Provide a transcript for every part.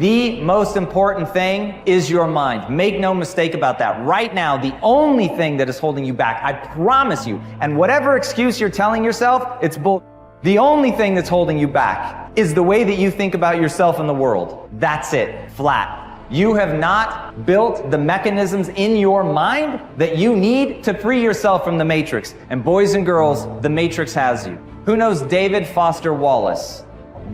The most important thing is your mind. Make no mistake about that. Right now, the only thing that is holding you back, I promise you, and whatever excuse you're telling yourself, it's bull. The only thing that's holding you back is the way that you think about yourself in the world. That's it, flat. You have not built the mechanisms in your mind that you need to free yourself from the matrix. And boys and girls, the matrix has you. Who knows David Foster Wallace?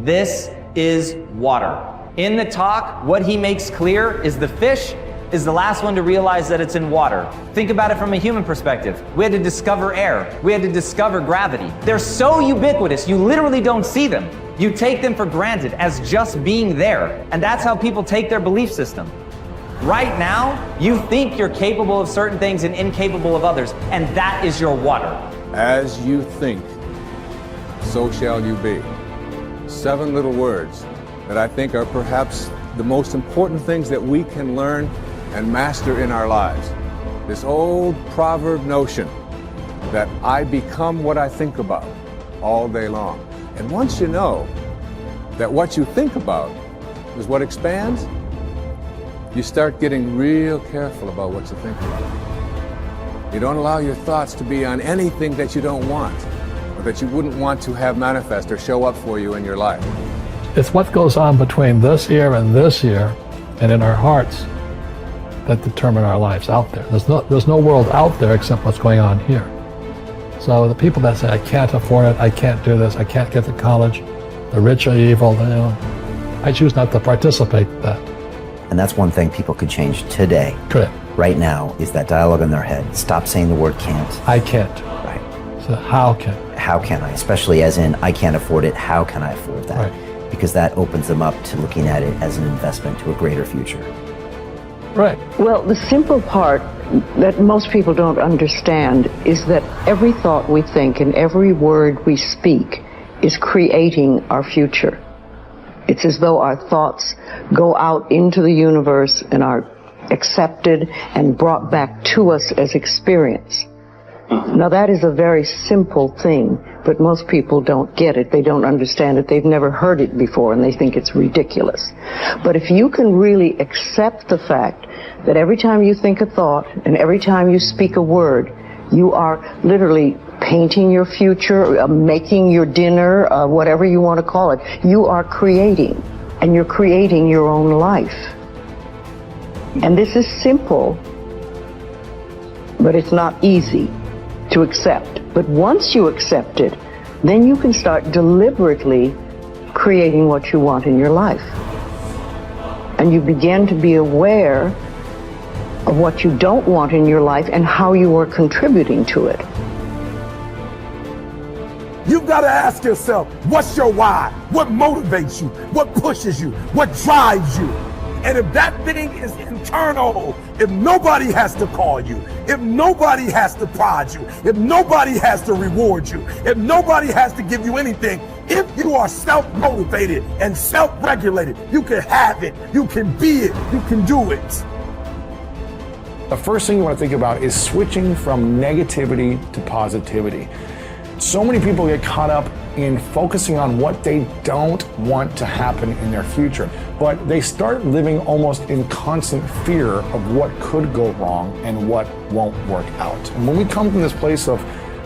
This is water. In the talk, what he makes clear is the fish is the last one to realize that it's in water. Think about it from a human perspective. We had to discover air. We had to discover gravity. They're so ubiquitous, you literally don't see them. You take them for granted as just being there. And that's how people take their belief system. Right now, you think you're capable of certain things and incapable of others, and that is your water. As you think, so shall you be. 7 little words that I think are perhaps the most important things that we can learn and master in our lives. This old proverb notion that I become what I think about all day long. And once you know that what you think about is what expands, you start getting real careful about what you think about. You don't allow your thoughts to be on anything that you don't want, or that you wouldn't want to have manifest or show up for you in your life. It's what goes on between this ear and this ear and in our hearts that determine our lives out there. There's no world out there except what's going on here. So the people that say, I can't afford it, I can't do this, I can't get to college, the rich are evil, you know, I choose not to participate in that. And that's one thing people could change today. Correct. Right now is that dialogue in their head. Stop saying the word can't. I can't. Right. So how can? How can I? Especially as in, I can't afford it, how can I afford that? Right. Because that opens them up to looking at it as an investment to a greater future. Right. Well, the simple part that most people don't understand is that every thought we think and every word we speak is creating our future. It's as though our thoughts go out into the universe and are accepted and brought back to us as experience. Now that is a very simple thing, but most people don't get it. They don't understand it. They've never heard it before and they think it's ridiculous. But if you can really accept the fact that every time you think a thought and every time you speak a word, you are literally painting your future, making your dinner, whatever you want to call it. You are creating, and you're creating your own life. And this is simple, but it's not easy to accept. But once you accept it, then you can start deliberately creating what you want in your life. And you begin to be aware of what you don't want in your life and how you are contributing to it. You've got to ask yourself, what's your why? What motivates you? What pushes you? What drives you? And if that thing is internal, if nobody has to call you, if nobody has to prod you, if nobody has to reward you, if nobody has to give you anything, if you are self-motivated and self-regulated, you can have it, you can be it, you can do it. The first thing you want to think about is switching from negativity to positivity. So many people get caught up in focusing on what they don't want to happen in their future, but they start living almost in constant fear of what could go wrong and what won't work out. And when we come from this place of,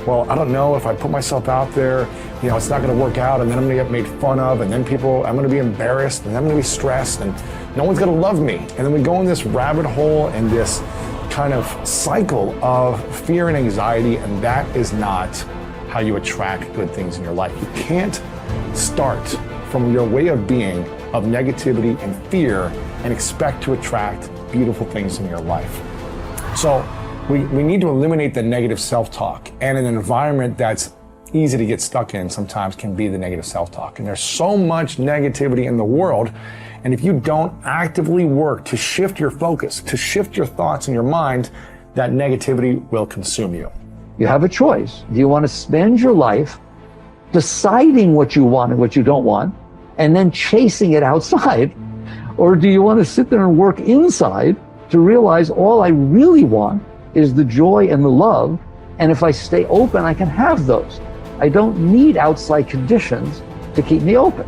well, I don't know if I put myself out there, you know, it's not going to work out, and then I'm going to get made fun of, and then I'm going to be embarrassed, and I'm going to be stressed, and no one's going to love me. And then we go in this rabbit hole and this kind of cycle of fear and anxiety, and that is not how you attract good things in your life. You can't start from your way of being of negativity and fear and expect to attract beautiful things in your life. So we need to eliminate the negative self-talk, and an environment that's easy to get stuck in sometimes can be the negative self-talk. And there's so much negativity in the world, and if you don't actively work to shift your focus, to shift your thoughts in your mind, that negativity will consume you. You have a choice. Do you want to spend your life deciding what you want and what you don't want, and then chasing it outside? Or do you want to sit there and work inside to realize all I really want is the joy and the love, and if I stay open, I can have those. I don't need outside conditions to keep me open.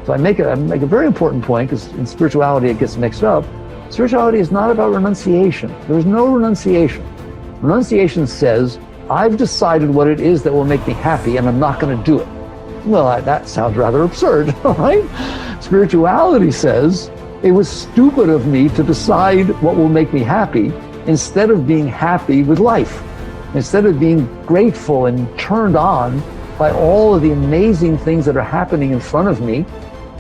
So I make a very important point, because in spirituality it gets mixed up. Spirituality is not about renunciation. There's no renunciation. Renunciation says, I've decided what it is that will make me happy and I'm not going to do it. Well, that sounds rather absurd, right? Spirituality says, it was stupid of me to decide what will make me happy instead of being happy with life, instead of being grateful and turned on by all of the amazing things that are happening in front of me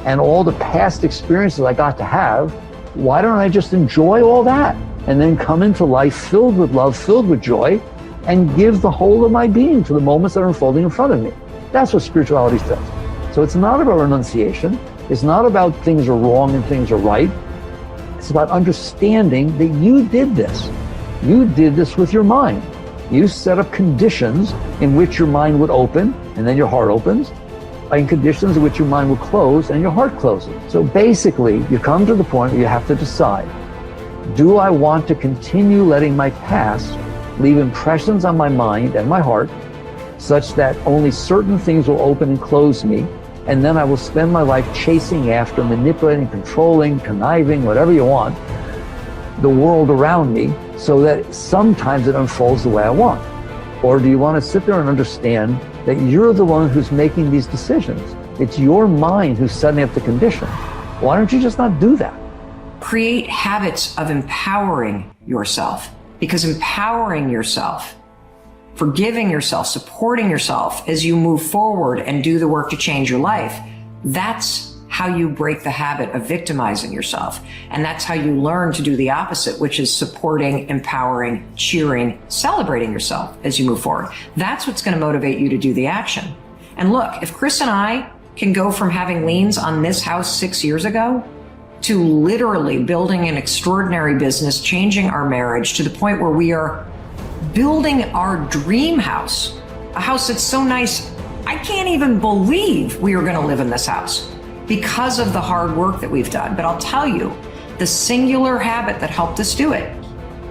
and all the past experiences I got to have. Why don't I just enjoy all that and then come into life filled with love, filled with joy, and give the whole of my being to the moments that are unfolding in front of me? That's what spirituality says. So it's not about renunciation. It's not about things are wrong and things are right. It's about understanding that you did this. You did this with your mind. You set up conditions in which your mind would open, and then your heart opens, and conditions in which your mind will close and your heart closes. So basically, you come to the point where you have to decide, do I want to continue letting my past leave impressions on my mind and my heart such that only certain things will open and close me, and then I will spend my life chasing after, manipulating, controlling, conniving, whatever you want, the world around me, so that sometimes it unfolds the way I want? Or do you want to sit there and understand that you're the one who's making these decisions? It's your mind who's setting up the conditions. Why don't you just not do that? Create habits of empowering yourself, because empowering yourself, forgiving yourself, supporting yourself as you move forward and do the work to change your life, that's how you break the habit of victimizing yourself. And that's how you learn to do the opposite, which is supporting, empowering, cheering, celebrating yourself as you move forward. That's what's going to motivate you to do the action. And look, if Chris and I can go from having liens on this house 6 years ago to literally building an extraordinary business, changing our marriage to the point where we are building our dream house, a house that's so nice, I can't even believe we are going to live in this house, because of the hard work that we've done. But I'll tell you, the singular habit that helped us do it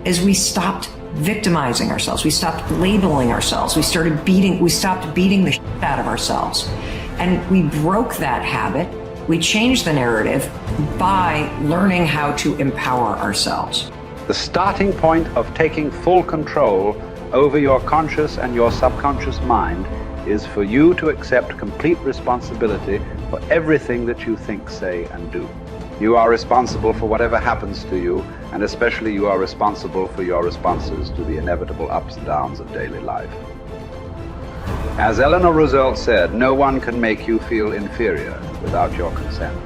is we stopped victimizing ourselves. We stopped labeling ourselves. We stopped beating the shit out of ourselves. And we broke that habit. We changed the narrative by learning how to empower ourselves. The starting point of taking full control over your conscious and your subconscious mind is for you to accept complete responsibility for everything that you think, say, and do. You are responsible for whatever happens to you, and especially you are responsible for your responses to the inevitable ups and downs of daily life. As Eleanor Roosevelt said, no one can make you feel inferior without your consent.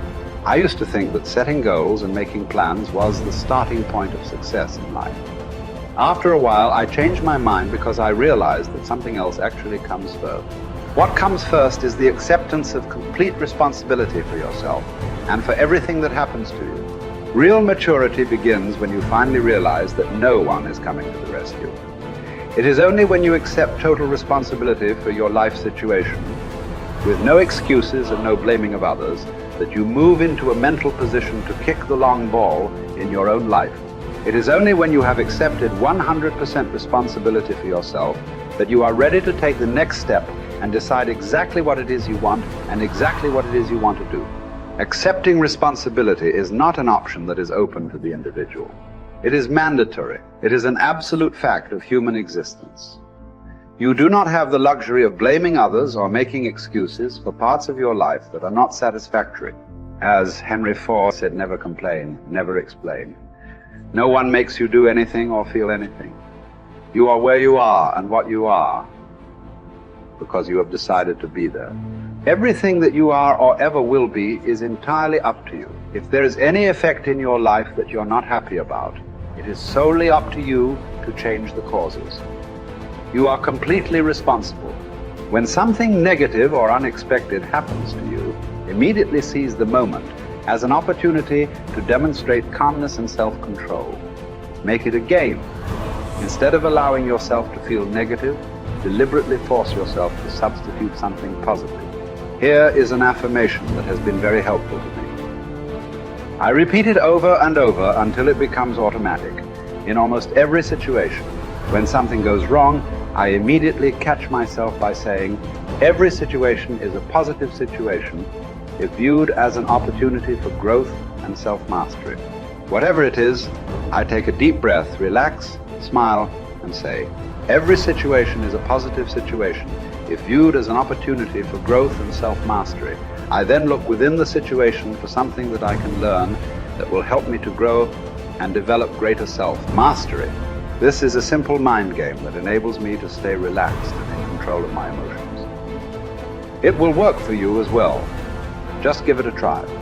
I used to think that setting goals and making plans was the starting point of success in life. After a while, I changed my mind because I realized that something else actually comes first. What comes first is the acceptance of complete responsibility for yourself and for everything that happens to you. Real maturity begins when you finally realize that no one is coming to the rescue. It is only when you accept total responsibility for your life situation, with no excuses and no blaming of others, that you move into a mental position to kick the long ball in your own life. It is only when you have accepted 100% responsibility for yourself that you are ready to take the next step and decide exactly what it is you want and exactly what it is you want to do. Accepting responsibility is not an option that is open to the individual. It is mandatory. It is an absolute fact of human existence. You do not have the luxury of blaming others or making excuses for parts of your life that are not satisfactory. As Henry Ford said, never complain, never explain. No one makes you do anything or feel anything. You are where you are and what you are because you have decided to be there. Everything that you are or ever will be is entirely up to you. If there is any effect in your life that you're not happy about, it is solely up to you to change the causes. You are completely responsible. When something negative or unexpected happens to you, immediately seize the moment as an opportunity to demonstrate calmness and self-control. Make it a game. Instead of allowing yourself to feel negative, deliberately force yourself to substitute something positive. Here is an affirmation that has been very helpful to me. I repeat it over and over until it becomes automatic. In almost every situation, when something goes wrong, I immediately catch myself by saying, every situation is a positive situation, if viewed as an opportunity for growth and self-mastery. Whatever it is, I take a deep breath, relax, smile, and say, every situation is a positive situation if viewed as an opportunity for growth and self-mastery. I then look within the situation for something that I can learn that will help me to grow and develop greater self-mastery. This is a simple mind game that enables me to stay relaxed and in control of my emotions. It will work for you as well. Just give it a try.